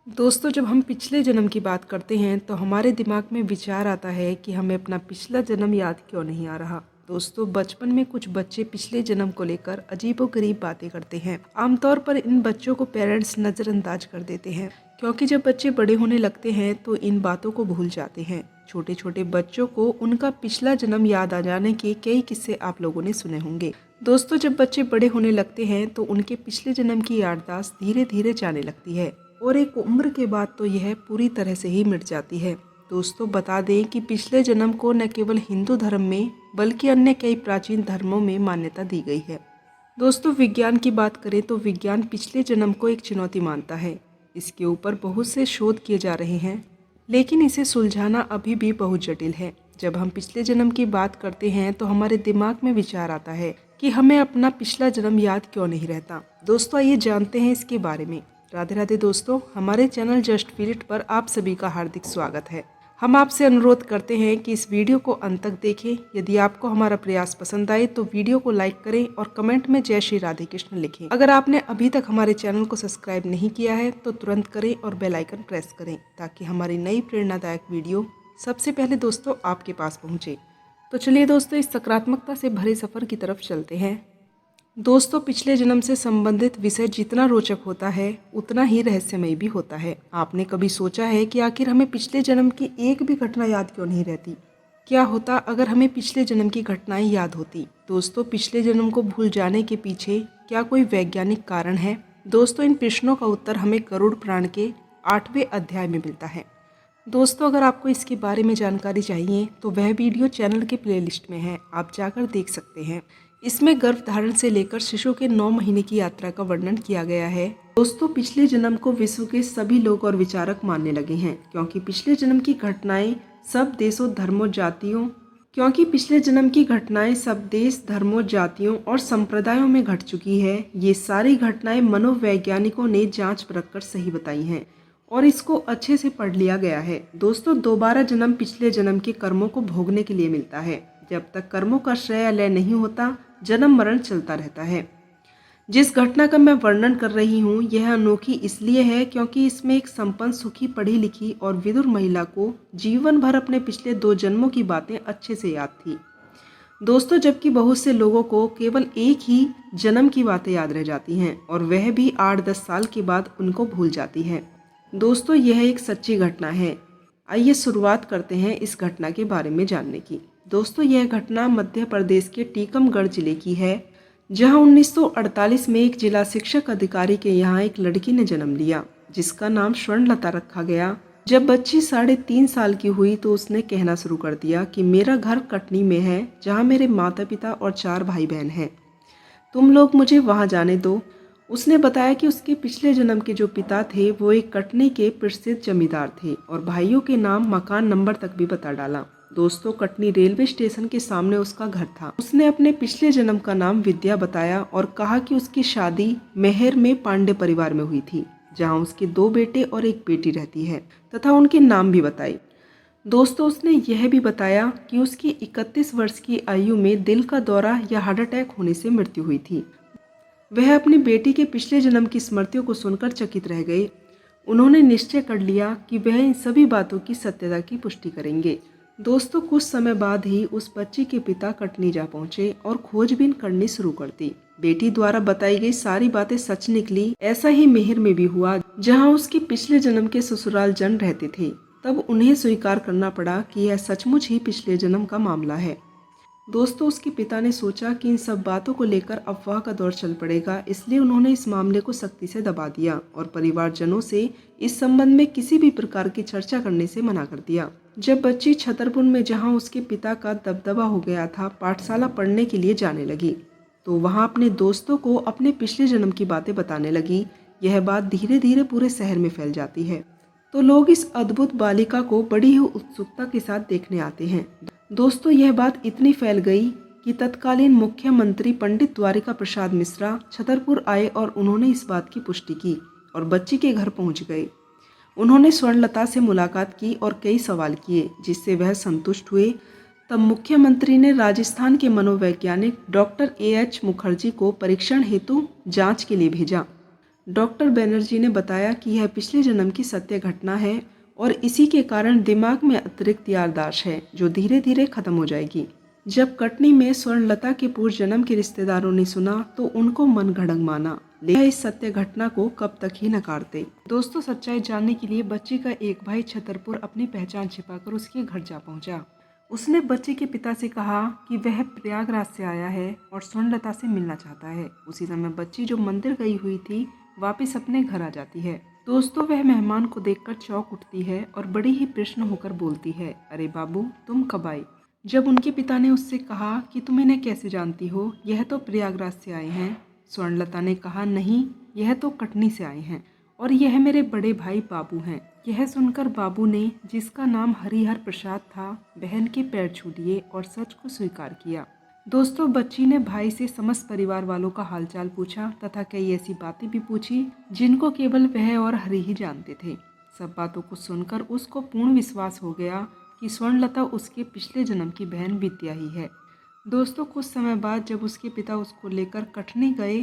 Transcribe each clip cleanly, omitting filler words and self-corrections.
दोस्तों, जब हम पिछले जन्म की बात करते हैं तो हमारे दिमाग में विचार आता है कि हमें अपना पिछला जन्म याद क्यों नहीं आ रहा। दोस्तों, बचपन में कुछ बच्चे पिछले जन्म को लेकर अजीबोगरीब बातें करते हैं। आमतौर पर इन बच्चों को पेरेंट्स नज़रअंदाज कर देते हैं, क्योंकि जब बच्चे बड़े होने लगते हैं तो इन बातों को भूल जाते हैं। छोटे छोटे बच्चों को उनका पिछला जन्म याद आ जाने के कई किस्से आप लोगों ने सुने होंगे। दोस्तों, जब बच्चे बड़े होने लगते हैं तो उनके पिछले जन्म की याददाश्त धीरे धीरे जाने लगती है और एक उम्र के बाद तो यह पूरी तरह से ही मिट जाती है। दोस्तों, बता दें कि पिछले जन्म को न केवल हिंदू धर्म में बल्कि अन्य कई प्राचीन धर्मों में मान्यता दी गई है। दोस्तों, विज्ञान की बात करें तो विज्ञान पिछले जन्म को एक चुनौती मानता है। इसके ऊपर बहुत से शोध किए जा रहे हैं, लेकिन इसे सुलझाना अभी भी बहुत जटिल है। जब हम पिछले जन्म की बात करते हैं तो हमारे दिमाग में विचार आता है कि हमें अपना पिछला जन्म याद क्यों नहीं रहता। दोस्तों, आइए जानते हैं इसके बारे में। राधे राधे दोस्तों, हमारे चैनल जस्ट फील इट पर आप सभी का हार्दिक स्वागत है। हम आपसे अनुरोध करते हैं कि इस वीडियो को अंत तक देखें। यदि आपको हमारा प्रयास पसंद आए तो वीडियो को लाइक करें और कमेंट में जय श्री राधे कृष्ण लिखें। अगर आपने अभी तक हमारे चैनल को सब्सक्राइब नहीं किया है तो तुरंत करें और बेल आइकन प्रेस करें, ताकि हमारी नई प्रेरणादायक वीडियो सबसे पहले दोस्तों आपके पास पहुँचे। तो चलिए दोस्तों, इस सकारात्मकता से भरे सफ़र की तरफ चलते हैं। दोस्तों, पिछले जन्म से संबंधित विषय जितना रोचक होता है उतना ही रहस्यमय भी होता है। आपने कभी सोचा है कि आखिर हमें पिछले जन्म की एक भी घटना याद क्यों नहीं रहती? क्या होता अगर हमें पिछले जन्म की घटनाएं याद होती? दोस्तों, पिछले जन्म को भूल जाने के पीछे क्या कोई वैज्ञानिक कारण है? दोस्तों, इन प्रश्नों का उत्तर हमें गरुड़ पुराण के 8वें अध्याय में मिलता है। दोस्तों, अगर आपको इसके बारे में जानकारी चाहिए तो वह वीडियो चैनल के प्लेलिस्ट में है, आप जाकर देख सकते हैं। इसमें गर्भधारण से लेकर शिशु के 9 महीने की यात्रा का वर्णन किया गया है। दोस्तों, पिछले जन्म को विश्व के सभी लोग और विचारक मानने लगे हैं, क्योंकि पिछले जन्म की घटनाएं सब देशों धर्मों जातियों और संप्रदायों में घट चुकी है। ये सारी घटनाएं मनोवैज्ञानिकों ने जांच परख कर सही बताई हैं और इसको अच्छे से पढ़ लिया गया है। दोस्तों, दोबारा जन्म पिछले जन्म के कर्मों को भोगने के लिए मिलता है। जब तक कर्मों का श्रेय लय नहीं होता, जन्म मरण चलता रहता है। जिस घटना का मैं वर्णन कर रही हूँ यह अनोखी इसलिए है क्योंकि इसमें एक संपन्न, सुखी, पढ़ी लिखी और विदुर महिला को जीवन भर अपने पिछले 2 जन्मों की बातें अच्छे से याद थी। दोस्तों, जबकि बहुत से लोगों को केवल एक ही जन्म की बातें याद रह जाती हैं और वह भी 8-10 साल के बाद उनको भूल जाती है। दोस्तों, यह एक सच्ची घटना है। आइए शुरुआत करते हैं इस घटना के बारे में जानने की। दोस्तों, यह घटना मध्य प्रदेश के टीकमगढ़ जिले की है, जहां 1948 में एक जिला शिक्षक अधिकारी के यहाँ एक लड़की ने जन्म लिया, जिसका नाम स्वर्णलता रखा गया। जब बच्ची 3.5 साल की हुई तो उसने कहना शुरू कर दिया कि मेरा घर कटनी में है, जहाँ मेरे माता पिता और 4 भाई बहन हैं। तुम लोग मुझे वहाँ जाने दो। उसने बताया कि उसके पिछले जन्म के जो पिता थे वो एक कटनी के प्रसिद्ध जमींदार थे और भाइयों के नाम, मकान नंबर तक भी बता डाला। दोस्तों, कटनी रेलवे स्टेशन के सामने उसका घर था। उसने अपने पिछले जन्म का नाम विद्या बताया और कहा कि उसकी शादी मेहर में पांडे परिवार में हुई थी, जहां उसके 2 बेटे और एक बेटी रहती है, तथा उनके नाम भी बताए। दोस्तों, उसने यह भी बताया कि उसकी 31 वर्ष की आयु में दिल का दौरा या हार्ट अटैक होने से मृत्यु हुई थी। वह अपनी बेटी के पिछले जन्म की स्मृतियों को सुनकर चकित रह गए। उन्होंने निश्चय कर लिया कि वह इन सभी बातों की सत्यता की पुष्टि करेंगे। दोस्तों, कुछ समय बाद ही उस बच्ची के पिता कटनी जा पहुंचे और खोजबीन करनी शुरू कर दी। बेटी द्वारा बताई गई सारी बातें सच निकली। ऐसा ही मेहर में भी हुआ, जहां उसके पिछले जन्म के ससुराल जन रहते थे। तब उन्हें स्वीकार करना पड़ा कि यह सचमुच ही पिछले जन्म का मामला है। दोस्तों, उसके पिता ने सोचा कि इन सब बातों को लेकर अफवाह का दौर चल पड़ेगा, इसलिए उन्होंने इस मामले को सख्ती से दबा दिया और परिवारजनों से इस संबंध में किसी भी प्रकार की चर्चा करने से मना कर दिया। जब बच्ची छतरपुर में, जहां उसके पिता का दबदबा हो गया था, पाठशाला पढ़ने के लिए जाने लगी, तो वहां अपने दोस्तों को अपने पिछले जन्म की बातें बताने लगी। यह बात धीरे धीरे पूरे शहर में फैल जाती है, तो लोग इस अद्भुत बालिका को बड़ी ही उत्सुकता के साथ देखने आते हैं। दोस्तों, यह बात इतनी फैल गई कि तत्कालीन मुख्यमंत्री पंडित द्वारिका प्रसाद मिश्रा छतरपुर आए और उन्होंने इस बात की पुष्टि की और बच्ची के घर पहुंच गए। उन्होंने स्वर्णलता से मुलाकात की और कई सवाल किए, जिससे वह संतुष्ट हुए। तब मुख्यमंत्री ने राजस्थान के मनोवैज्ञानिक डॉक्टर A.H. मुखर्जी को परीक्षण हेतु जांच के लिए भेजा। डॉक्टर बनर्जी ने बताया कि यह पिछले जन्म की सत्य घटना है और इसी के कारण दिमाग में अतिरिक्त याददाश्त है जो धीरे धीरे खत्म हो जाएगी। जब कटनी में स्वर्णलता के पूर्व जन्म के रिश्तेदारों ने सुना तो उनको मन घड़ंग माना, लेकिन इस सत्य घटना को कब तक ही नकारते। दोस्तों, सच्चाई जानने के लिए बच्ची का एक भाई छतरपुर अपनी पहचान छिपाकर उसके घर जा पहुंचा। उसने बच्ची के पिता से कहा कि वह प्रयागराज से आया है और स्वर्णलता से मिलना चाहता है। उसी समय बच्ची जो मंदिर गई हुई थी वापस अपने घर आ जाती है। दोस्तों, वह मेहमान को देखकर चौंक उठती है और बड़ी ही प्रश्न होकर बोलती है, अरे बाबू, तुम कब आए? जब उनके पिता ने उससे कहा कि तुम इन्हें कैसे जानती हो, यह तो प्रयागराज से आए हैं। स्वर्णलता ने कहा, नहीं, यह तो कटनी से आए हैं और यह मेरे बड़े भाई बाबू हैं। यह सुनकर बाबू ने, जिसका नाम हरिहर प्रसाद था, बहन के पैर छू लिए और सच को स्वीकार किया। दोस्तों, बच्ची ने भाई से समस्त परिवार वालों का हालचाल पूछा तथा कई ऐसी बातें भी पूछी जिनको केवल वह और हरि ही जानते थे। सब बातों को सुनकर उसको पूर्ण विश्वास हो गया कि स्वर्णलता उसके पिछले जन्म की बहन विद्या ही है। दोस्तों, कुछ समय बाद जब उसके पिता उसको लेकर कटनी गए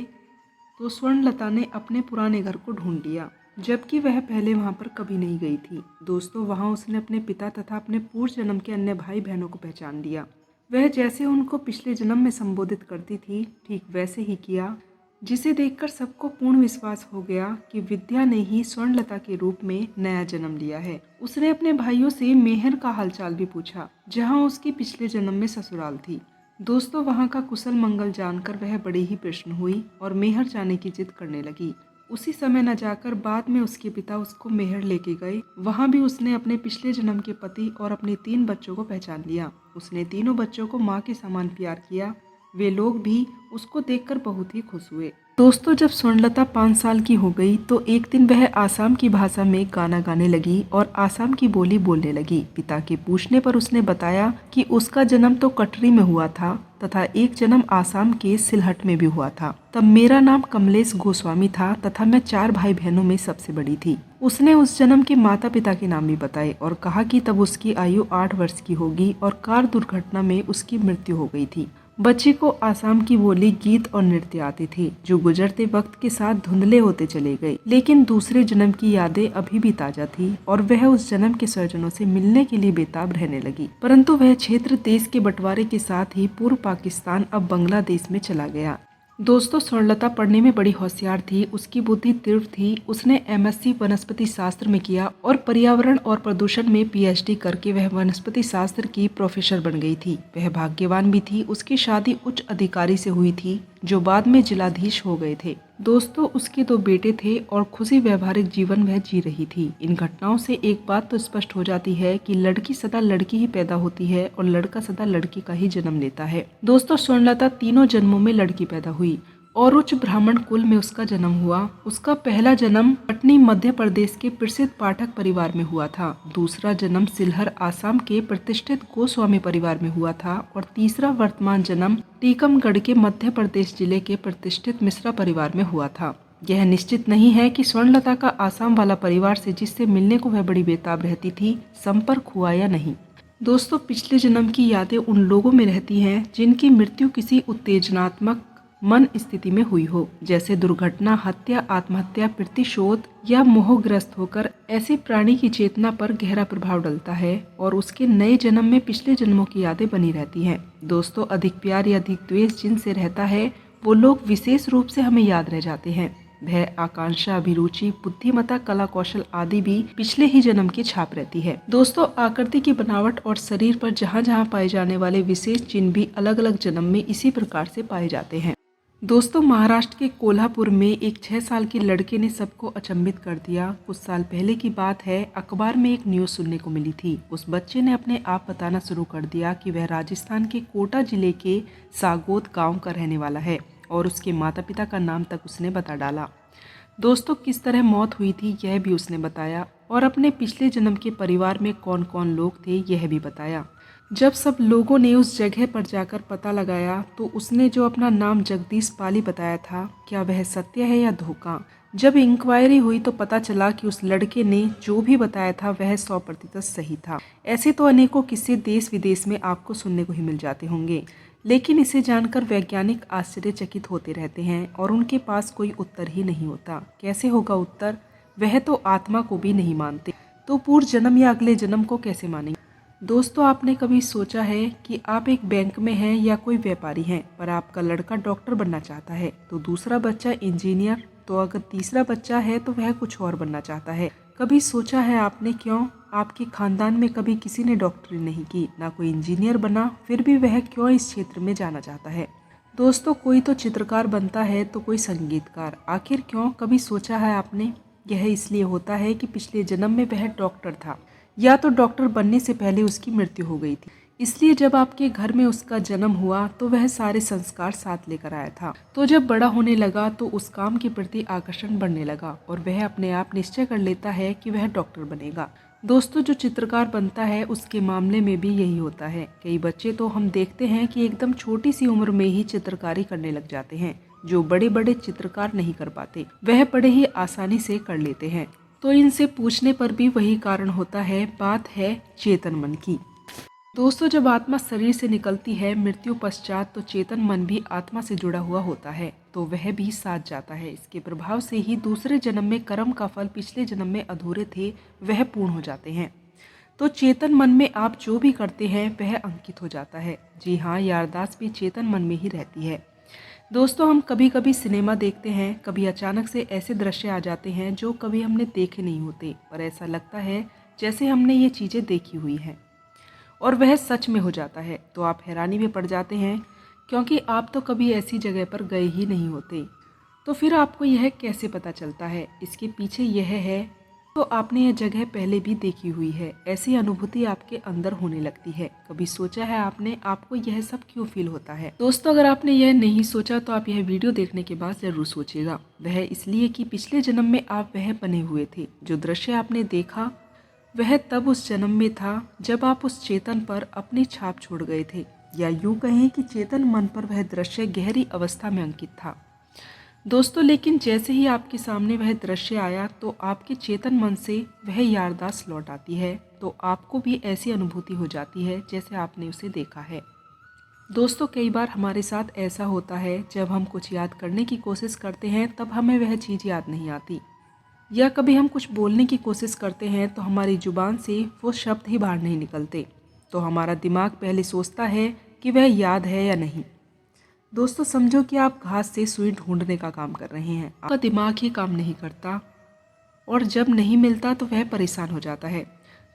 तो स्वर्णलता ने अपने पुराने घर को ढूंढ लिया, जबकि वह पहले वहां पर कभी नहीं गई थी। दोस्तों, वहां उसने अपने पिता तथा अपने पूर्व जन्म के अन्य भाई बहनों को पहचान लिया। वह जैसे उनको पिछले जन्म में संबोधित करती थी, ठीक वैसे ही किया, जिसे देखकर सबको पूर्ण विश्वास हो गया कि विद्या ने ही स्वर्णलता के रूप में नया जन्म लिया है। उसने अपने भाइयों से मेहर का हालचाल भी पूछा, जहां उसकी पिछले जन्म में ससुराल थी। दोस्तों, वहां का कुशल मंगल जानकर वह बड़ी ही प्रसन्न हुई और मेहर जाने की जिद करने लगी। उसी समय न जाकर बाद में उसके पिता उसको मेहर लेके गए। वहां भी उसने अपने पिछले जन्म के पति और अपने 3 बच्चों को पहचान लिया। उसने तीनों बच्चों को माँ के समान प्यार किया। वे लोग भी उसको देखकर बहुत ही खुश हुए। दोस्तों, जब स्वर्णलता 5 साल की हो गई तो एक दिन वह आसाम की भाषा में गाना गाने लगी और आसाम की बोली बोलने लगी। पिता के पूछने पर उसने बताया कि उसका जन्म तो कटरी में हुआ था तथा एक जन्म आसाम के सिलहट में भी हुआ था। तब मेरा नाम कमलेश गोस्वामी था तथा मैं 4 भाई बहनों में सबसे बड़ी थी। उसने उस जन्म के माता पिता के नाम भी बताए और कहा कि तब उसकी आयु 8 वर्ष की होगी और कार दुर्घटना में उसकी मृत्यु हो गई थी। बच्ची को आसाम की बोली, गीत और नृत्य आते थे, जो गुजरते वक्त के साथ धुंधले होते चले गए, लेकिन दूसरे जन्म की यादें अभी भी ताजा थी और वह उस जन्म के स्वजनों से मिलने के लिए बेताब रहने लगी। परंतु वह क्षेत्र देश के बंटवारे के साथ ही पूर्व पाकिस्तान अब बांग्लादेश में चला गया। दोस्तों, स्वर्णलता पढ़ने में बड़ी होशियार थी, उसकी बुद्धि तीव्र थी। उसने MSc वनस्पति शास्त्र में किया और पर्यावरण और प्रदूषण में PhD करके वह वनस्पति शास्त्र की प्रोफेसर बन गई थी। वह भाग्यवान भी थी। उसकी शादी उच्च अधिकारी से हुई थी जो बाद में जिलाधीश हो गए थे। दोस्तों, उसके 2 बेटे थे और खुशी व्यवहारिक जीवन वह जी रही थी। इन घटनाओं से एक बात तो स्पष्ट हो जाती है कि लड़की सदा लड़की ही पैदा होती है और लड़का सदा लड़की का ही जन्म लेता है। दोस्तों, स्वर्णलता तीनों जन्मों में लड़की पैदा हुई और उच्च ब्राह्मण कुल में उसका जन्म हुआ। उसका पहला जन्म पटनी मध्य प्रदेश के प्रसिद्ध पाठक परिवार में हुआ था। दूसरा जन्म सिलहर आसाम के प्रतिष्ठित गोस्वामी परिवार में हुआ था और तीसरा वर्तमान जन्म टीकमगढ़ के मध्य प्रदेश जिले के प्रतिष्ठित मिश्रा परिवार में हुआ था। यह निश्चित नहीं है कि स्वर्णलता का आसाम वाला परिवार से जिससे मिलने को वह बड़ी बेताब रहती थी संपर्क हुआ या नहीं। दोस्तों, पिछले जन्म की यादें उन लोगों में रहती हैं जिनकी मृत्यु किसी उत्तेजनात्मक मन स्थिति में हुई हो, जैसे दुर्घटना, हत्या, आत्महत्या, प्रतिशोध या मोहग्रस्त होकर ऐसे प्राणी की चेतना पर गहरा प्रभाव डलता है और उसके नए जन्म में पिछले जन्मों की यादें बनी रहती हैं। दोस्तों, अधिक प्यार या अधिक द्वेष जिनसे रहता है वो लोग विशेष रूप से हमें याद रह जाते हैं। भय, आकांक्षा, अभिरुचि, बुद्धिमत्ता, कला कौशल आदि भी पिछले ही जन्म की छाप रहती है। दोस्तों, आकृति की बनावट और शरीर पर जहाँ जहाँ पाए जाने वाले विशेष चिन्ह भी अलग अलग जन्म में इसी प्रकार से पाए जाते हैं। दोस्तों, महाराष्ट्र के कोल्हापुर में एक 6 साल के लड़के ने सबको अचंभित कर दिया। कुछ साल पहले की बात है, अखबार में एक न्यूज़ सुनने को मिली थी। उस बच्चे ने अपने आप बताना शुरू कर दिया कि वह राजस्थान के कोटा जिले के सागोद गांव का रहने वाला है और उसके माता पिता का नाम तक उसने बता डाला। दोस्तों, किस तरह मौत हुई थी यह भी उसने बताया और अपने पिछले जन्म के परिवार में कौन कौन लोग थे यह भी बताया। जब सब लोगों ने उस जगह पर जाकर पता लगाया तो उसने जो अपना नाम जगदीश पाली बताया था, क्या वह सत्य है या धोखा? जब इंक्वायरी हुई तो पता चला कि उस लड़के ने जो भी बताया था वह 100% सही था। ऐसे तो अनेकों किस्से देश विदेश में आपको सुनने को ही मिल जाते होंगे, लेकिन इसे जानकर वैज्ञानिक आश्चर्यचकित होते रहते हैं और उनके पास कोई उत्तर ही नहीं होता। कैसे होगा उत्तर? वह तो आत्मा को भी नहीं मानते, तो पूर्व जन्म या अगले जन्म को कैसे मानेंगे? दोस्तों, आपने कभी सोचा है कि आप एक बैंक में हैं या कोई व्यापारी हैं, पर आपका लड़का डॉक्टर बनना चाहता है, तो दूसरा बच्चा इंजीनियर, तो अगर तीसरा बच्चा है तो वह कुछ और बनना चाहता है। कभी सोचा है आपने क्यों आपके खानदान में कभी किसी ने डॉक्टरी नहीं की, ना कोई इंजीनियर बना, फिर भी वह क्यों इस क्षेत्र में जाना चाहता है? दोस्तों, कोई तो चित्रकार बनता है तो कोई संगीतकार, आखिर क्यों? कभी सोचा है आपने? यह इसलिए होता है कि पिछले जन्म में वह डॉक्टर था, या तो डॉक्टर बनने से पहले उसकी मृत्यु हो गई थी, इसलिए जब आपके घर में उसका जन्म हुआ तो वह सारे संस्कार साथ लेकर आया था। तो जब बड़ा होने लगा तो उस काम के प्रति आकर्षण बढ़ने लगा और वह अपने आप निश्चय कर लेता है कि वह डॉक्टर बनेगा। दोस्तों, जो चित्रकार बनता है उसके मामले में भी यही होता है। कई बच्चे तो हम देखते हैं कि एकदम छोटी सी उम्र में ही चित्रकारी करने लग जाते हैं। जो बड़े बड़े चित्रकार नहीं कर पाते, वह बड़े ही आसानी से कर लेते हैं। तो इनसे पूछने पर भी वही कारण होता है, बात है चेतन मन की। दोस्तों, जब आत्मा शरीर से निकलती है मृत्यु पश्चात, तो चेतन मन भी आत्मा से जुड़ा हुआ होता है, तो वह भी साथ जाता है। इसके प्रभाव से ही दूसरे जन्म में कर्म का फल पिछले जन्म में अधूरे थे वह पूर्ण हो जाते हैं। तो चेतन मन में आप जो भी करते हैं वह अंकित हो जाता है। जी हाँ, याददाश्त भी चेतन मन में ही रहती है। दोस्तों, हम कभी कभी सिनेमा देखते हैं, कभी अचानक से ऐसे दृश्य आ जाते हैं जो कभी हमने देखे नहीं होते, पर ऐसा लगता है जैसे हमने ये चीज़ें देखी हुई हैं और वह सच में हो जाता है। तो आप हैरानी में पड़ जाते हैं, क्योंकि आप तो कभी ऐसी जगह पर गए ही नहीं होते। तो फिर आपको यह कैसे पता चलता है? इसके पीछे यह है, तो आपने यह जगह पहले भी देखी हुई है, ऐसी अनुभूति आपके अंदर होने लगती है। कभी सोचा है आपने आपको यह सब क्यों फील होता है? दोस्तों, अगर आपने यह नहीं सोचा तो आप यह वीडियो देखने के बाद जरूर सोचिएगा। वह इसलिए कि पिछले जन्म में आप वह बने हुए थे। जो दृश्य आपने देखा वह तब उस जन्म में था जब आप उस चेतन पर अपनी छाप छोड़ गए थे, या यूं कहें कि चेतन मन पर वह दृश्य गहरी अवस्था में अंकित था। दोस्तों, लेकिन जैसे ही आपके सामने वह दृश्य आया तो आपके चेतन मन से वह याददाश्त लौट आती है, तो आपको भी ऐसी अनुभूति हो जाती है जैसे आपने उसे देखा है। दोस्तों, कई बार हमारे साथ ऐसा होता है, जब हम कुछ याद करने की कोशिश करते हैं तब हमें वह चीज़ याद नहीं आती, या कभी हम कुछ बोलने की कोशिश करते हैं तो हमारी जुबान से वो शब्द ही बाहर नहीं निकलते, तो हमारा दिमाग पहले सोचता है कि वह याद है या नहीं। दोस्तों, समझो कि आप घास से सुई ढूंढने का काम कर रहे हैं, आपका दिमाग ही काम नहीं करता और जब नहीं मिलता तो वह परेशान हो जाता है।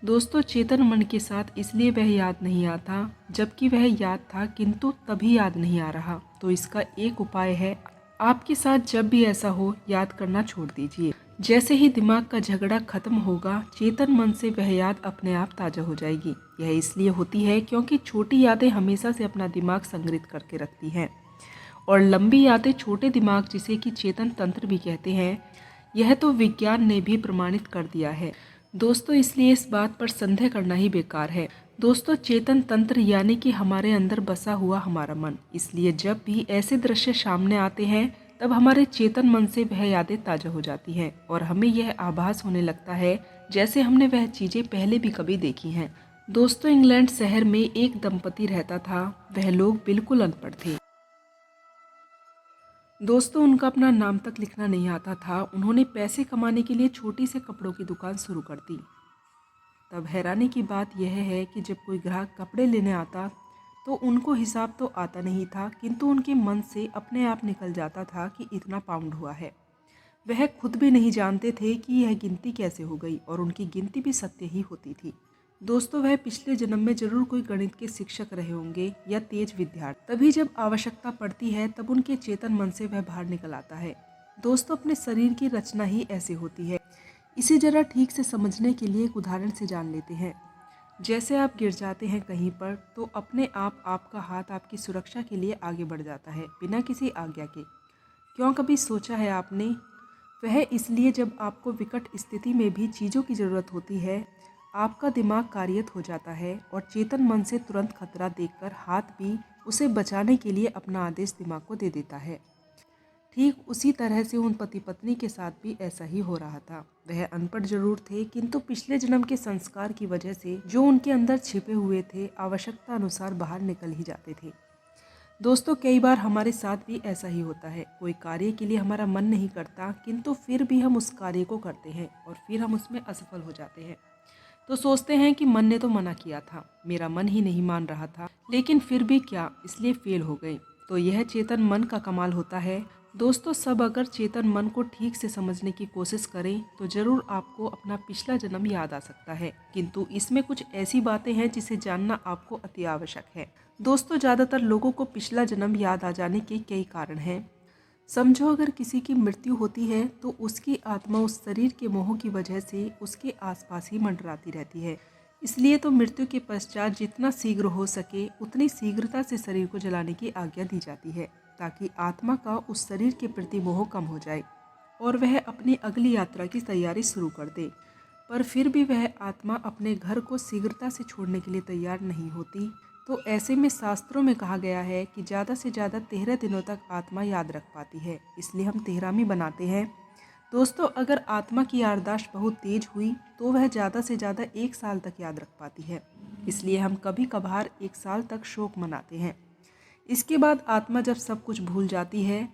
दोस्तों, चेतन मन के साथ इसलिए वह याद नहीं आता, जबकि वह याद था किंतु तभी याद नहीं आ रहा। तो इसका एक उपाय है, आपके साथ जब भी ऐसा हो याद करना छोड़ दीजिए। जैसे ही दिमाग का झगड़ा खत्म होगा, चेतन मन से वह याद अपने आप ताजा हो जाएगी। यह इसलिए होती है क्योंकि छोटी यादें हमेशा से अपना दिमाग संग्रहित करके रखती हैं और लंबी यादें छोटे दिमाग, जिसे कि चेतन तंत्र भी कहते हैं, यह तो विज्ञान ने भी प्रमाणित कर दिया है। दोस्तों, इसलिए इस बात पर संदेह करना ही बेकार है। दोस्तों, चेतन तंत्र यानी कि हमारे अंदर बसा हुआ हमारा मन, इसलिए जब भी ऐसे दृश्य सामने आते हैं तब हमारे चेतन मन से वह यादें ताजा हो जाती हैं और हमें यह आभास होने लगता है जैसे हमने वह चीज़ें पहले भी कभी देखी हैं। दोस्तों, इंग्लैंड शहर में एक दंपति रहता था। वह लोग बिल्कुल अनपढ़ थे। दोस्तों, उनका अपना नाम तक लिखना नहीं आता था। उन्होंने पैसे कमाने के लिए छोटी से कपड़ों की दुकान शुरू कर दी। तब हैरानी की बात यह है कि जब कोई ग्राहक कपड़े लेने आता तो उनको हिसाब तो आता नहीं था, किंतु उनके मन से अपने आप निकल जाता था कि इतना पाउंड हुआ है। वह खुद भी नहीं जानते थे कि यह गिनती कैसे हो गई, और उनकी गिनती भी सत्य ही होती थी। दोस्तों, वह पिछले जन्म में जरूर कोई गणित के शिक्षक रहे होंगे या तेज विद्यार्थी। तभी जब आवश्यकता पड़ती है तब उनके चेतन मन से वह बाहर निकल आता है। दोस्तों, अपने शरीर की रचना ही ऐसी होती है। इसे जरा ठीक से समझने के लिए एक उदाहरण से जान लेते हैं। जैसे आप गिर जाते हैं कहीं पर, तो अपने आप आपका हाथ आपकी सुरक्षा के लिए आगे बढ़ जाता है, बिना किसी आज्ञा के। क्यों, कभी सोचा है आपने? वह इसलिए जब आपको विकट स्थिति में भी चीज़ों की ज़रूरत होती है, आपका दिमाग कार्यरत हो जाता है और चेतन मन से तुरंत खतरा देखकर हाथ भी उसे बचाने के लिए अपना आदेश दिमाग को दे देता है। ठीक उसी तरह से उन पति पत्नी के साथ भी ऐसा ही हो रहा था। वह अनपढ़ जरूर थे, किंतु पिछले जन्म के संस्कार की वजह से जो उनके अंदर छिपे हुए थे, आवश्यकता अनुसार बाहर निकल ही जाते थे। दोस्तों कई बार हमारे साथ भी ऐसा ही होता है, कोई कार्य के लिए हमारा मन नहीं करता किंतु फिर भी हम उस कार्य को करते हैं और फिर हम उसमें असफल हो जाते हैं। तो सोचते हैं कि मन ने तो मना किया था, मेरा मन ही नहीं मान रहा था, लेकिन फिर भी क्या, इसलिए फेल हो गए। तो यह चेतन मन का कमाल होता है। दोस्तों सब अगर चेतन मन को ठीक से समझने की कोशिश करें तो जरूर आपको अपना पिछला जन्म याद आ सकता है, किंतु इसमें कुछ ऐसी बातें हैं जिसे जानना आपको अति आवश्यक है। दोस्तों ज़्यादातर लोगों को पिछला जन्म याद आ जाने के कई कारण हैं। समझो अगर किसी की मृत्यु होती है तो उसकी आत्मा उस शरीर के मोह की वजह से उसके आसपास ही मंडराती रहती है। इसलिए तो मृत्यु के पश्चात जितना शीघ्र हो सके उतनी शीघ्रता से शरीर को जलाने की आज्ञा दी जाती है, ताकि आत्मा का उस शरीर के प्रति मोह कम हो जाए और वह अपनी अगली यात्रा की तैयारी शुरू कर दे। पर फिर भी वह आत्मा अपने घर को शीघ्रता से छोड़ने के लिए तैयार नहीं होती। तो ऐसे में शास्त्रों में कहा गया है कि ज़्यादा से ज़्यादा 13 दिनों तक आत्मा याद रख पाती है, इसलिए हम 13वीं बनाते हैं। दोस्तों अगर आत्मा की याददाश्त बहुत तेज हुई तो वह ज़्यादा से ज़्यादा 1 साल तक याद रख पाती है, इसलिए हम कभी कभार 1 साल तक शोक मनाते हैं। इसके बाद आत्मा जब सब कुछ भूल जाती है,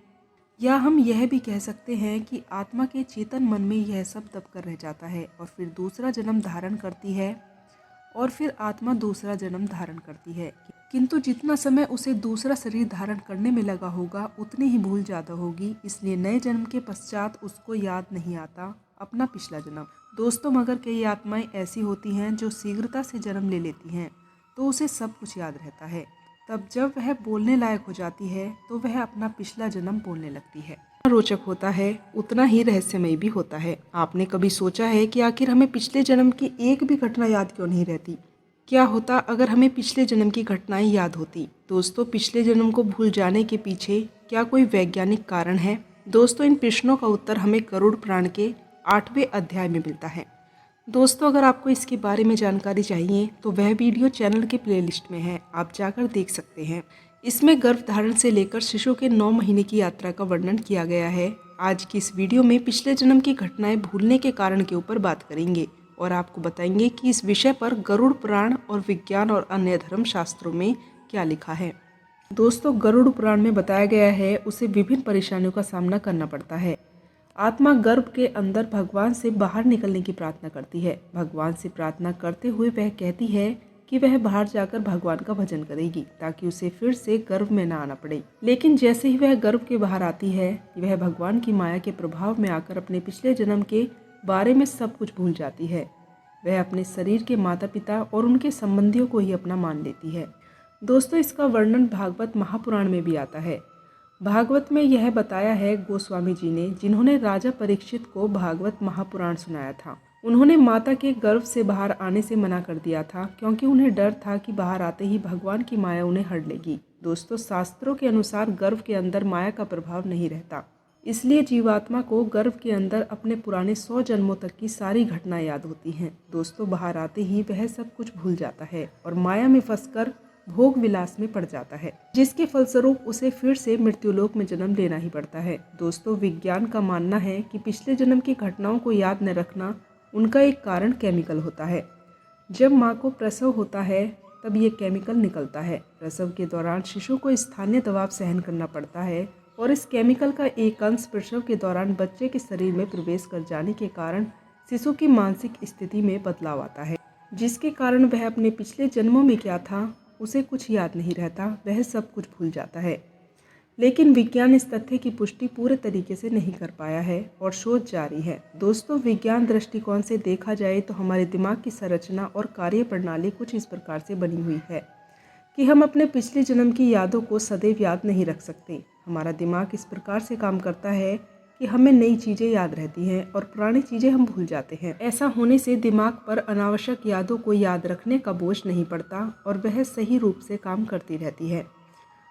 या हम यह भी कह सकते हैं कि आत्मा के चेतन मन में यह सब दब कर रह जाता है और फिर दूसरा जन्म धारण करती है और फिर आत्मा दूसरा जन्म धारण करती है, किंतु जितना समय उसे दूसरा शरीर धारण करने में लगा होगा उतनी ही भूल ज़्यादा होगी, इसलिए नए जन्म के पश्चात उसको याद नहीं आता अपना पिछला जन्म। दोस्तों मगर कई आत्माएं ऐसी होती हैं जो शीघ्रता से जन्म ले लेती हैं तो उसे सब कुछ याद रहता है। तब जब वह बोलने लायक हो जाती है तो वह अपना पिछला जन्म बोलने लगती है। रोचक होता है उतना ही रहस्यमय भी होता है। आपने कभी सोचा है कि आखिर हमें पिछले जन्म की एक भी घटना याद क्यों नहीं रहती? क्या होता अगर हमें पिछले जन्म की घटनाएं याद होती? दोस्तों पिछले जन्म को भूल जाने के पीछे क्या कोई वैज्ञानिक कारण है? दोस्तों इन प्रश्नों का उत्तर हमें गरुड़ पुराण के 8वें अध्याय में मिलता है। दोस्तों अगर आपको इसके बारे में जानकारी चाहिए तो वह वीडियो चैनल के प्लेलिस्ट में है, आप जाकर देख सकते हैं। इसमें गर्भधारण से लेकर शिशु के 9 महीने की यात्रा का वर्णन किया गया है। आज की इस वीडियो में पिछले जन्म की घटनाएं भूलने के कारण के ऊपर बात करेंगे और आपको बताएंगे कि इस विषय पर गरुड़ पुराण और विज्ञान और अन्य धर्म शास्त्रों में क्या लिखा है। दोस्तों गरुड़ पुराण में बताया गया है उसे विभिन्न परेशानियों का सामना करना पड़ता है। आत्मा गर्भ के अंदर भगवान से बाहर निकलने की प्रार्थना करती है। भगवान से प्रार्थना करते हुए वह कहती है कि वह बाहर जाकर भगवान का भजन करेगी ताकि उसे फिर से गर्भ में न आना पड़े। लेकिन जैसे ही वह गर्भ के बाहर आती है वह भगवान की माया के प्रभाव में आकर अपने पिछले जन्म के बारे में सब कुछ भूल जाती है। वह अपने शरीर के माता पिता और उनके संबंधियों को ही अपना मान लेती है। दोस्तों इसका वर्णन भागवत महापुराण में भी आता है। भागवत में यह बताया है गोस्वामी जी ने, जिन्होंने राजा परीक्षित को भागवत महापुराण सुनाया था। उन्होंने माता के गर्भ से बाहर आने से मना कर दिया था क्योंकि उन्हें डर था कि बाहर आते ही भगवान की माया उन्हें हड़ लेगी। दोस्तों शास्त्रों के अनुसार गर्भ के अंदर माया का प्रभाव नहीं रहता, इसलिए जीवात्मा को गर्भ के अंदर अपने पुराने 100 जन्मों तक की सारी घटनाएं याद होती हैं। दोस्तों बाहर आते ही वह सब कुछ भूल जाता है और माया में फंसकर भोग विलास में पड़ जाता है, जिसके फलस्वरूप उसे फिर से मृत्युलोक में जन्म लेना ही पड़ता है। दोस्तों विज्ञान का मानना है कि पिछले जन्म की घटनाओं को याद न रखना उनका एक कारण केमिकल होता है। जब माँ को प्रसव होता है तब ये केमिकल निकलता है। प्रसव के दौरान शिशु को स्थानीय दबाव सहन करना पड़ता है और इस केमिकल का एक अंश प्रसव के दौरान बच्चे के शरीर में प्रवेश कर जाने के कारण शिशु की मानसिक स्थिति में बदलाव आता है, जिसके कारण वह अपने पिछले जन्मों में क्या था उसे कुछ याद नहीं रहता, वह सब कुछ भूल जाता है। लेकिन विज्ञान इस तथ्य की पुष्टि पूरे तरीके से नहीं कर पाया है और शोध जारी है। दोस्तों विज्ञान दृष्टिकोण से देखा जाए तो हमारे दिमाग की संरचना और कार्य प्रणाली कुछ इस प्रकार से बनी हुई है कि हम अपने पिछले जन्म की यादों को सदैव याद नहीं रख सकते। हमारा दिमाग इस प्रकार से काम करता है कि हमें नई चीज़ें याद रहती हैं और पुरानी चीज़ें हम भूल जाते हैं। ऐसा होने से दिमाग पर अनावश्यक यादों को याद रखने का बोझ नहीं पड़ता और वह सही रूप से काम करती रहती है।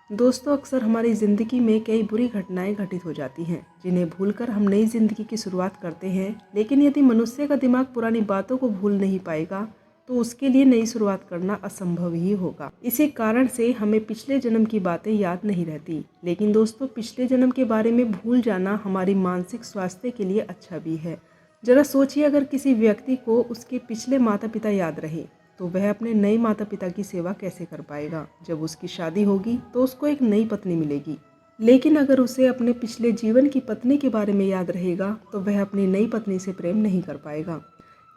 दोस्तों अक्सर हमारी ज़िंदगी में कई बुरी घटनाएं घटित हो जाती हैं जिन्हें भूलकर हम नई ज़िंदगी की शुरुआत करते हैं। लेकिन यदि मनुष्य का दिमाग पुरानी बातों को भूल नहीं पाएगा तो उसके लिए नई शुरुआत करना असंभव ही होगा। इसी कारण से हमें पिछले जन्म की बातें याद नहीं रहती। लेकिन दोस्तों पिछले जन्म के बारे में भूल जाना हमारी मानसिक स्वास्थ्य के लिए अच्छा भी है। जरा सोचिए अगर किसी व्यक्ति को उसके पिछले माता पिता याद रहे तो वह अपने नए माता पिता की सेवा कैसे कर पाएगा। जब उसकी शादी होगी तो उसको एक नई पत्नी मिलेगी, लेकिन अगर उसे अपने पिछले जीवन की पत्नी के बारे में याद रहेगा तो वह अपनी नई पत्नी से प्रेम नहीं कर पाएगा।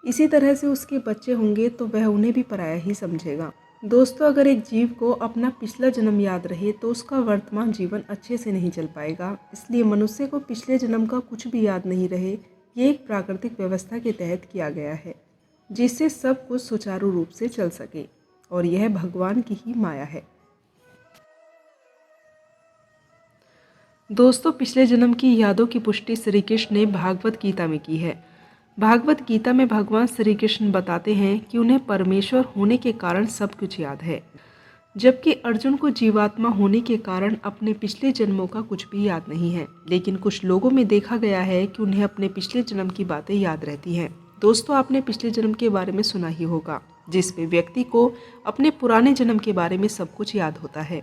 इसी तरह से उसके बच्चे होंगे तो वह उन्हें भी पराया ही समझेगा। दोस्तों, अगर एक जीव को अपना पिछला जन्म याद रहे तो उसका वर्तमान जीवन अच्छे से नहीं चल पाएगा। इसलिए मनुष्य को पिछले जन्म का कुछ भी याद नहीं रहे, ये एक प्राकृतिक व्यवस्था के तहत किया गया है, जिससे सब कुछ सुचारू रूप से चल सके, और यह भगवान की ही माया है। दोस्तों, पिछले जन्म की यादों की पुष्टि श्री कृष्ण ने भागवत गीता में की है। भागवत गीता में भगवान श्री कृष्ण बताते हैं कि उन्हें परमेश्वर होने के कारण सब कुछ याद है, जबकि अर्जुन को जीवात्मा होने के कारण अपने पिछले जन्मों का कुछ भी याद नहीं है। लेकिन कुछ लोगों में देखा गया है कि उन्हें अपने पिछले जन्म की बातें याद रहती हैं। दोस्तों, आपने पिछले जन्म के बारे में सुना ही होगा, जिसमें व्यक्ति को अपने पुराने जन्म के बारे में सब कुछ याद होता है।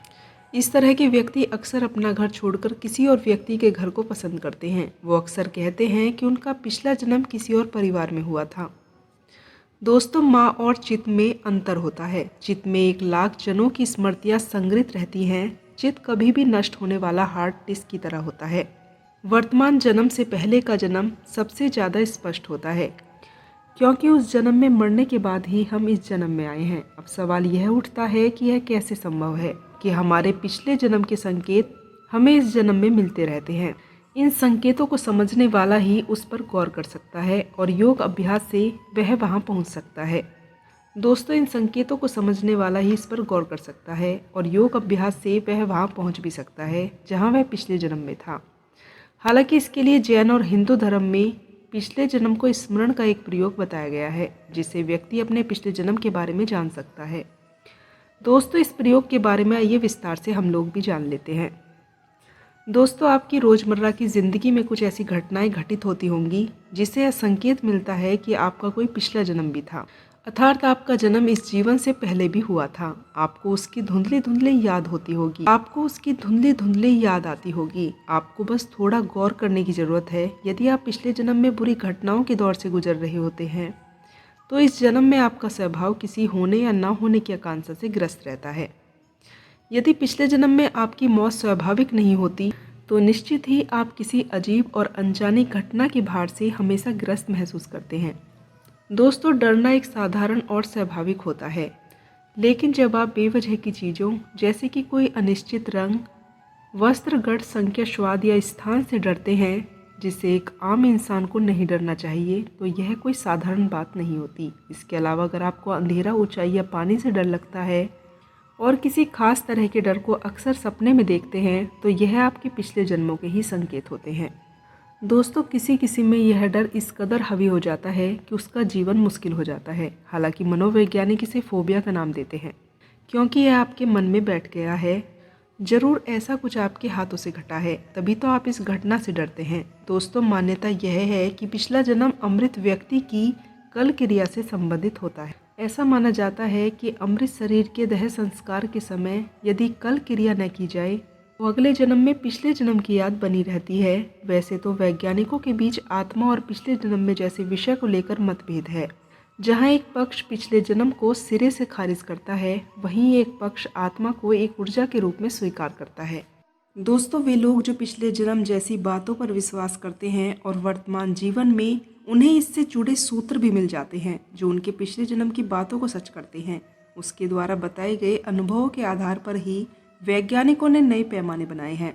इस तरह के व्यक्ति अक्सर अपना घर छोड़कर किसी और व्यक्ति के घर को पसंद करते हैं। वो अक्सर कहते हैं कि उनका पिछला जन्म किसी और परिवार में हुआ था। दोस्तों, माँ और चित्त में अंतर होता है। चित्त में 1,00,000 जनों की स्मृतियाँ संग्रहित रहती हैं। चित्त कभी भी नष्ट होने वाला हार्ड डिस्क की तरह होता है। वर्तमान जन्म से पहले का जन्म सबसे ज़्यादा स्पष्ट होता है, क्योंकि उस जन्म में मरने के बाद ही हम इस जन्म में आए हैं। अब सवाल यह उठता है कि यह कैसे संभव है कि हमारे पिछले जन्म के संकेत हमें इस जन्म में मिलते रहते हैं। इन संकेतों को समझने वाला ही उस पर गौर कर सकता है और योग अभ्यास से वह वहां पहुंच सकता है। दोस्तों, इन संकेतों को समझने वाला ही इस पर गौर कर सकता है और योग अभ्यास से वह वहां पहुंच भी सकता है जहां वह पिछले जन्म में था। हालांकि इसके लिए जैन और हिंदू धर्म में पिछले जन्म को स्मरण का एक प्रयोग बताया गया है, जिससे व्यक्ति अपने पिछले जन्म के बारे में जान सकता है। दोस्तों, इस प्रयोग के बारे में आइए विस्तार से हम लोग भी जान लेते हैं। दोस्तों, आपकी रोज़मर्रा की ज़िंदगी में कुछ ऐसी घटनाएं घटित होती होंगी जिससे यह संकेत मिलता है कि आपका कोई पिछला जन्म भी था, अर्थात आपका जन्म इस जीवन से पहले भी हुआ था। आपको उसकी धुंधली धुंधली याद होती होगी, आपको उसकी धुंधली धुंधली याद आती होगी। आपको बस थोड़ा गौर करने की ज़रूरत है। यदि आप पिछले जन्म में बुरी घटनाओं के दौर से गुजर रहे होते हैं तो इस जन्म में आपका स्वभाव किसी होने या ना होने की आकांक्षा से ग्रस्त रहता है। यदि पिछले जन्म में आपकी मौत स्वाभाविक नहीं होती तो निश्चित ही आप किसी अजीब और अनजानी घटना की भार से हमेशा ग्रस्त महसूस करते हैं। दोस्तों, डरना एक साधारण और स्वाभाविक होता है, लेकिन जब आप बेवजह की चीज़ों जैसे कि कोई अनिश्चित रंग, वस्त्र, गढ़, संख्या, स्वाद या स्थान से डरते हैं, जिससे एक आम इंसान को नहीं डरना चाहिए, तो यह कोई साधारण बात नहीं होती। इसके अलावा अगर आपको अंधेरा, ऊंचाई या पानी से डर लगता है और किसी खास तरह के डर को अक्सर सपने में देखते हैं, तो यह आपके पिछले जन्मों के ही संकेत होते हैं। दोस्तों, किसी में यह डर इस कदर हावी हो जाता है कि उसका जीवन मुश्किल हो जाता है। हालांकि मनोवैज्ञानिक इसे फोबिया का नाम देते हैं, क्योंकि यह आपके मन में बैठ गया है। जरूर ऐसा कुछ आपके हाथों से घटा है, तभी तो आप इस घटना से डरते हैं। दोस्तों, मान्यता यह है कि पिछला जन्म अमृत व्यक्ति की कल क्रिया से संबंधित होता है। ऐसा माना जाता है कि अमृत शरीर के देह संस्कार के समय यदि कल क्रिया न की जाए तो अगले जन्म में पिछले जन्म की याद बनी रहती है। वैसे तो वैज्ञानिकों के बीच आत्मा और पिछले जन्म में जैसे विषय को लेकर मतभेद है। जहाँ एक पक्ष पिछले जन्म को सिरे से खारिज करता है, वहीं एक पक्ष आत्मा को एक ऊर्जा के रूप में स्वीकार करता है। दोस्तों, वे लोग जो पिछले जन्म जैसी बातों पर विश्वास करते हैं और वर्तमान जीवन में उन्हें इससे जुड़े सूत्र भी मिल जाते हैं जो उनके पिछले जन्म की बातों को सच करते हैं, उसके द्वारा बताए गए अनुभवों के आधार पर ही वैज्ञानिकों ने नए पैमाने बनाए हैं।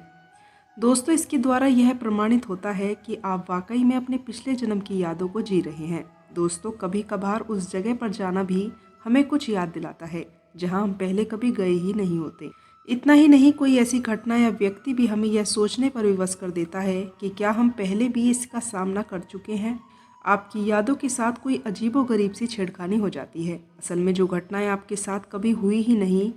दोस्तों, इसके द्वारा यह प्रमाणित होता है कि आप वाकई में अपने पिछले जन्म की यादों को जी रहे हैं। दोस्तों, कभी कभार उस जगह पर जाना भी हमें कुछ याद दिलाता है जहां हम पहले कभी गए ही नहीं होते। इतना ही नहीं, कोई ऐसी घटना या व्यक्ति भी हमें यह सोचने पर विवश कर देता है कि क्या हम पहले भी इसका सामना कर चुके हैं। आपकी यादों के साथ कोई अजीबोगरीब सी छेड़खानी हो जाती है। असल में जो घटनाएं आपके साथ कभी हुई ही नहीं,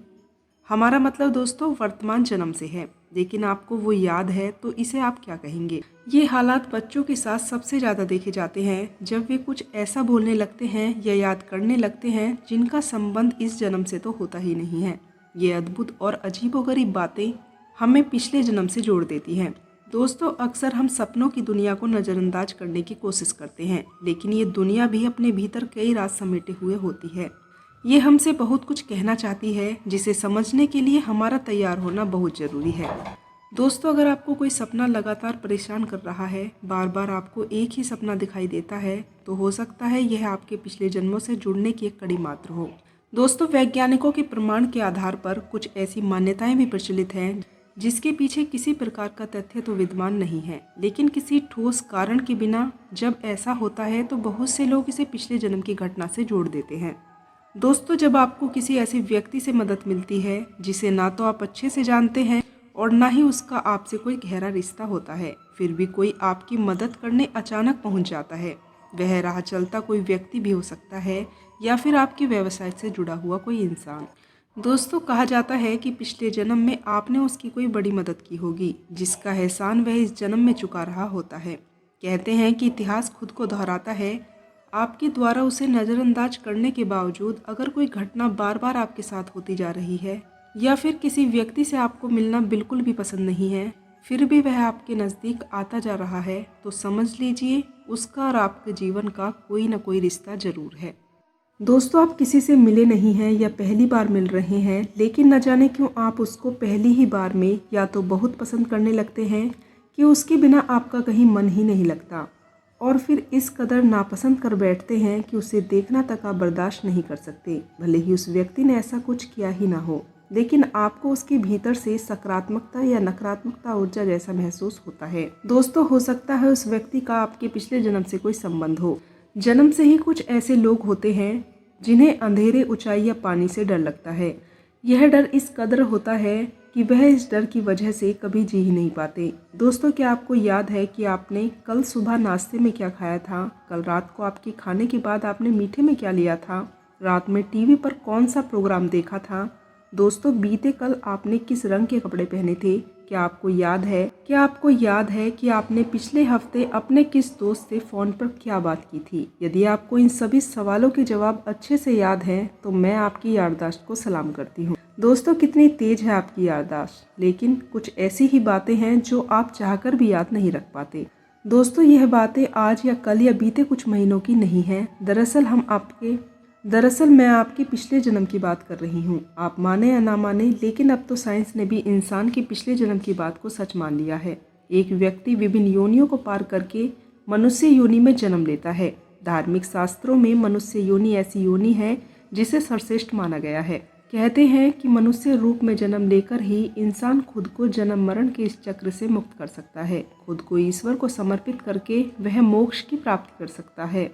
हमारा मतलब दोस्तों वर्तमान जन्म से है, लेकिन आपको वो याद है, तो इसे आप क्या कहेंगे। ये हालात बच्चों के साथ सबसे ज़्यादा देखे जाते हैं, जब वे कुछ ऐसा बोलने लगते हैं या याद करने लगते हैं जिनका संबंध इस जन्म से तो होता ही नहीं है। ये अद्भुत और अजीबोगरीब बातें हमें पिछले जन्म से जोड़ देती हैं। दोस्तों, अक्सर हम सपनों की दुनिया को नज़रअंदाज करने की कोशिश करते हैं, लेकिन ये दुनिया भी अपने भीतर कई राज समेटे हुए होती है। ये हमसे बहुत कुछ कहना चाहती है, जिसे समझने के लिए हमारा तैयार होना बहुत ज़रूरी है। दोस्तों, अगर आपको कोई सपना लगातार परेशान कर रहा है, बार बार आपको एक ही सपना दिखाई देता है, तो हो सकता है यह आपके पिछले जन्मों से जुड़ने की एक कड़ी मात्र हो। दोस्तों, वैज्ञानिकों के प्रमाण के आधार पर कुछ ऐसी मान्यताएं भी प्रचलित हैं जिसके पीछे किसी प्रकार का तथ्य तो विद्यमान नहीं है, लेकिन किसी ठोस कारण के बिना जब ऐसा होता है तो बहुत से लोग इसे पिछले जन्म की घटना से जोड़ देते हैं। दोस्तों, जब आपको किसी ऐसे व्यक्ति से मदद मिलती है जिसे ना तो आप अच्छे से जानते हैं और ना ही उसका आपसे कोई गहरा रिश्ता होता है, फिर भी कोई आपकी मदद करने अचानक पहुंच जाता है। वह राह चलता कोई व्यक्ति भी हो सकता है या फिर आपके व्यवसाय से जुड़ा हुआ कोई इंसान। दोस्तों, कहा जाता है कि पिछले जन्म में आपने उसकी कोई बड़ी मदद की होगी, जिसका एहसान वह इस जन्म में चुका रहा होता है। कहते हैं कि इतिहास खुद को दोहराता है। आपके द्वारा उसे नज़रअंदाज करने के बावजूद अगर कोई घटना बार बार आपके साथ होती जा रही है या फिर किसी व्यक्ति से आपको मिलना बिल्कुल भी पसंद नहीं है, फिर भी वह आपके नज़दीक आता जा रहा है, तो समझ लीजिए उसका और आपके जीवन का कोई ना कोई रिश्ता ज़रूर है। दोस्तों, आप किसी से मिले नहीं हैं या पहली बार मिल रहे हैं, लेकिन न जाने क्यों आप उसको पहली ही बार में या तो बहुत पसंद करने लगते हैं कि उसके बिना आपका कहीं मन ही नहीं लगता, और फिर इस कदर नापसंद कर बैठते हैं कि उसे देखना तक आप बर्दाश्त नहीं कर सकते, भले ही उस व्यक्ति ने ऐसा कुछ किया ही ना हो, लेकिन आपको उसके भीतर से सकारात्मकता या नकारात्मकता ऊर्जा जैसा महसूस होता है। दोस्तों, हो सकता है उस व्यक्ति का आपके पिछले जन्म से कोई संबंध हो। जन्म से ही कुछ ऐसे लोग होते हैं जिन्हें अंधेरे, ऊंचाई या पानी से डर लगता है। यह डर इस कदर होता है कि वह इस डर की वजह से कभी जी ही नहीं पाते। दोस्तों, क्या आपको याद है कि आपने कल सुबह नाश्ते में क्या खाया था? कल रात को आपके खाने के बाद आपने मीठे में क्या लिया था? रात में टीवी पर कौन सा प्रोग्राम देखा था? दोस्तों, बीते कल आपने किस रंग के कपड़े पहने थे? क्या आपको याद है कि आपने पिछले हफ्ते अपने किस दोस्त से फ़ोन पर क्या बात की थी? यदि आपको इन सभी सवालों के जवाब अच्छे से याद हैं, तो मैं आपकी याददाश्त को सलाम करती हूँ। दोस्तों, कितनी तेज है आपकी याददाश्त, लेकिन कुछ ऐसी ही बातें हैं जो आप चाहकर भी याद नहीं रख पाते। दोस्तों, यह बातें आज या कल या बीते कुछ महीनों की नहीं हैं। दरअसल मैं आपके पिछले जन्म की बात कर रही हूँ। आप माने या ना माने, लेकिन अब तो साइंस ने भी इंसान के पिछले जन्म की बात को सच मान लिया है। एक व्यक्ति विभिन्न योनियों को पार करके मनुष्य योनि में जन्म लेता है। धार्मिक शास्त्रों में मनुष्य योनि ऐसी योनि है जिसे सर्वश्रेष्ठ माना गया है। कहते हैं कि मनुष्य रूप में जन्म लेकर ही इंसान खुद को जन्म मरण के इस चक्र से मुक्त कर सकता है। खुद को ईश्वर को समर्पित करके वह मोक्ष की प्राप्ति कर सकता है।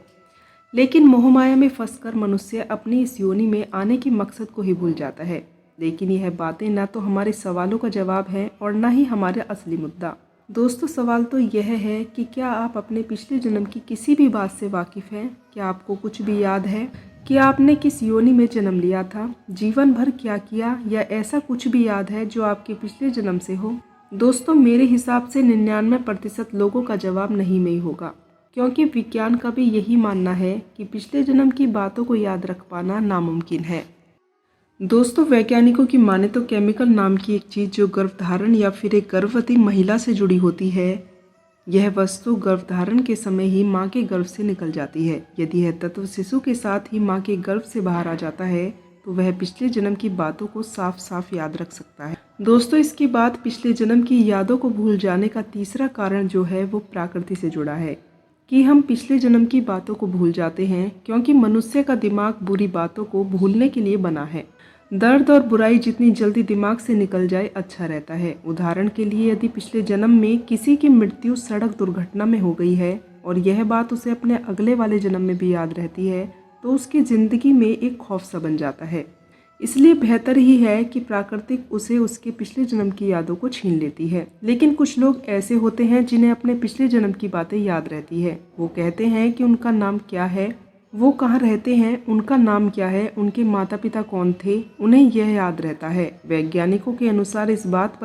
लेकिन मोहमाया में फंसकर मनुष्य अपनी इस योनि में आने के मकसद को ही भूल जाता है। लेकिन यह बातें ना तो हमारे सवालों का जवाब है और ना ही हमारा असली मुद्दा। दोस्तों, सवाल तो यह है कि क्या आप अपने पिछले जन्म की किसी भी बात से वाकिफ़ हैं? क्या आपको कुछ भी याद है कि आपने किस योनि में जन्म लिया था, जीवन भर क्या किया, या ऐसा कुछ भी याद है जो आपके पिछले जन्म से हो? दोस्तों, मेरे हिसाब से 99% लोगों का जवाब नहीं में ही होगा, क्योंकि विज्ञान का भी यही मानना है कि पिछले जन्म की बातों को याद रख पाना नामुमकिन है। दोस्तों, वैज्ञानिकों की माने तो केमिकल नाम की एक चीज़ जो गर्भधारण या फिर एक गर्भवती महिला से जुड़ी होती है, यह वस्तु गर्भधारण के समय ही मां के गर्भ से निकल जाती है। यदि यह तत्व शिशु के साथ ही मां के गर्भ से बाहर आ जाता है तो वह पिछले जन्म की बातों को साफ साफ याद रख सकता है। दोस्तों, इसके बाद पिछले जन्म की यादों को भूल जाने का तीसरा कारण जो है वो प्रकृति से जुड़ा है कि हम पिछले जन्म की बातों को भूल जाते हैं, क्योंकि मनुष्य का दिमाग बुरी बातों को भूलने के लिए बना है। दर्द और बुराई जितनी जल्दी दिमाग से निकल जाए अच्छा रहता है। उदाहरण के लिए, यदि पिछले जन्म में किसी की मृत्यु सड़क दुर्घटना में हो गई है और यह बात उसे अपने अगले वाले जन्म में भी याद रहती है, तो उसकी ज़िंदगी में एक खौफ सा बन जाता है। इसलिए बेहतर ही है कि प्राकृतिक उसे उसके पिछले जन्म की यादों को छीन लेती है। लेकिन कुछ लोग ऐसे होते हैं जिन्हें अपने पिछले जन्म की बातें याद रहती है। वो कहते हैं कि उनका नाम क्या है, वो कहाँ रहते हैं, उनका नाम क्या है, उनके माता पिता कौन थे, उन्हें यह याद रहता है। वैज्ञानिकों के अनुसार इस बात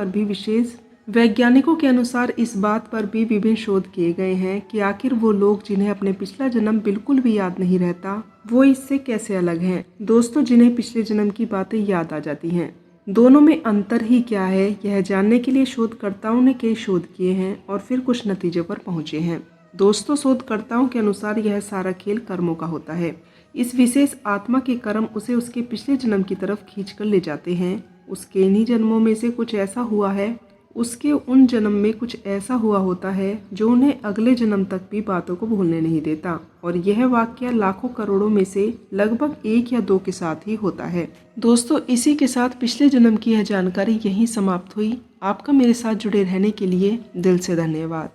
पर भी विभिन्न शोध किए गए हैं कि आखिर वो लोग जिन्हें अपने पिछला जन्म बिल्कुल भी याद नहीं रहता, वो इससे कैसे अलग हैं। दोस्तों, जिन्हें पिछले जन्म की बातें याद आ जाती हैं, दोनों में अंतर ही क्या है, यह जानने के लिए शोधकर्ताओं ने कई शोध किए हैं और फिर कुछ नतीजों पर पहुंचे हैं। दोस्तों, शोधकर्ताओं के अनुसार यह सारा खेल कर्मों का होता है। इस विशेष आत्मा के कर्म उसे उसके पिछले जन्म की तरफ खींचकर ले जाते हैं। उसके इन्हीं जन्मों में से कुछ ऐसा हुआ है, उसके उन जन्म में कुछ ऐसा हुआ होता है जो उन्हें अगले जन्म तक भी बातों को भूलने नहीं देता। और यह वाक्य लाखों करोड़ों में से लगभग 1 या 2 के साथ ही होता है। दोस्तों, इसी के साथ पिछले जन्म की यह जानकारी यहीं समाप्त हुई। आपका मेरे साथ जुड़े रहने के लिए दिल से धन्यवाद।